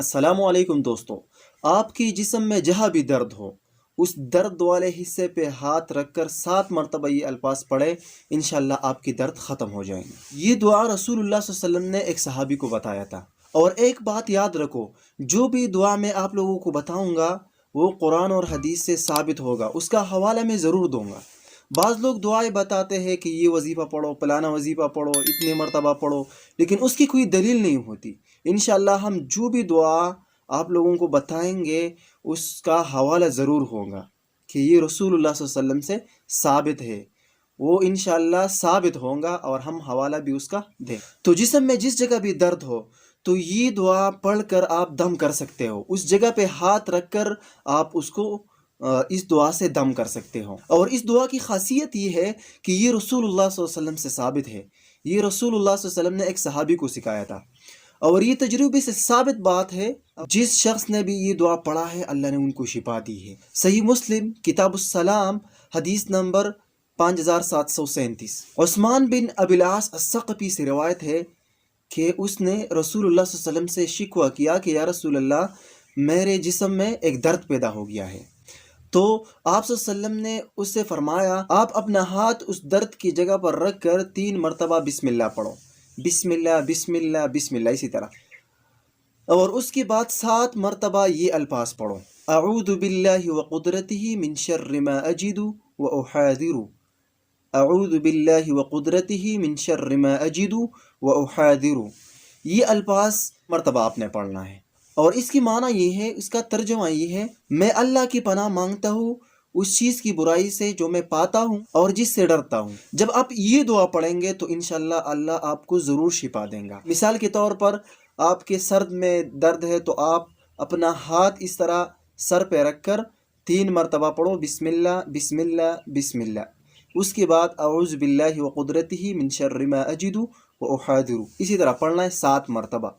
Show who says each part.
Speaker 1: السلام علیکم دوستو، آپ کی جسم میں جہاں بھی درد ہو اس درد والے حصے پہ ہاتھ رکھ کر 7 مرتبہ یہ الفاظ پڑھے، انشاءاللہ آپ کی درد ختم ہو جائیں گے۔ یہ دعا رسول اللہ صلی اللہ علیہ وسلم نے ایک صحابی کو بتایا تھا۔ اور ایک بات یاد رکھو، جو بھی دعا میں آپ لوگوں کو بتاؤں گا وہ قرآن اور حدیث سے ثابت ہوگا، اس کا حوالہ میں ضرور دوں گا۔ بعض لوگ دعائیں بتاتے ہیں کہ یہ وظیفہ پڑھو، فلانا وظیفہ پڑھو، اتنے مرتبہ پڑھو، لیکن اس کی کوئی دلیل نہیں ہوتی۔ انشاءاللہ ہم جو بھی دعا آپ لوگوں کو بتائیں گے اس کا حوالہ ضرور ہوگا کہ یہ رسول اللہ صلی اللہ علیہ وسلم سے ثابت ہے، وہ انشاءاللہ ثابت ہوگا اور ہم حوالہ بھی اس کا دیں۔ تو جسم میں جس جگہ بھی درد ہو تو یہ دعا پڑھ کر آپ دم کر سکتے ہو، اس جگہ پہ ہاتھ رکھ کر آپ اس کو اس دعا سے دم کر سکتے ہو۔ اور اس دعا کی خاصیت یہ ہے کہ یہ رسول اللہ صلی اللہ علیہ وسلم سے ثابت ہے، یہ رسول اللہ صلی اللہ علیہ وسلم نے ایک صحابی کو سکھایا تھا، اور یہ تجربے سے ثابت بات ہے۔ جس شخص نے بھی یہ دعا پڑھا ہے اللہ نے ان کو شفا دی ہے۔ صحیح مسلم کتاب السلام حدیث نمبر 5737۔ عثمان بن ابی العاص الثقفی سے روایت ہے کہ اس نے رسول اللہ صلی اللہ علیہ وسلم سے شکوہ کیا کہ یا رسول اللہ، میرے جسم میں ایک درد پیدا ہو گیا ہے۔ تو آپ صلی اللہ علیہ وسلم نے اس سے فرمایا آپ اپنا ہاتھ اس درد کی جگہ پر رکھ کر 3 مرتبہ بسم اللہ پڑھو، بسم اللہ بسم اللہ بسم اللہ، اسی طرح۔ اور اس کے بعد 7 مرتبہ یہ الفاظ پڑھو، اعوذ باللہ وقدرتہ من شر ما اجد واحاذر، اعوذ باللہ وقدرتہ من شر ما اجد واحاذر۔ یہ الفاظ مرتبہ آپ نے پڑھنا ہے، اور اس کی معنی یہ ہے، اس کا ترجمہ یہ ہے، میں اللہ کی پناہ مانگتا ہوں اس چیز کی برائی سے جو میں پاتا ہوں اور جس سے ڈرتا ہوں۔ جب آپ یہ دعا پڑھیں گے تو انشاءاللہ اللہ آپ کو ضرور شفا دیں گا۔ مثال کے طور پر آپ کے سر میں درد ہے تو آپ اپنا ہاتھ اس طرح سر پہ رکھ کر 3 مرتبہ پڑھو، بسم اللہ بسم اللہ بسم اللہ، اس کے بعد اعوذ باللہ وقدرتہ من شر ما اجد واحاذر، اسی طرح پڑھنا ہے 7 مرتبہ۔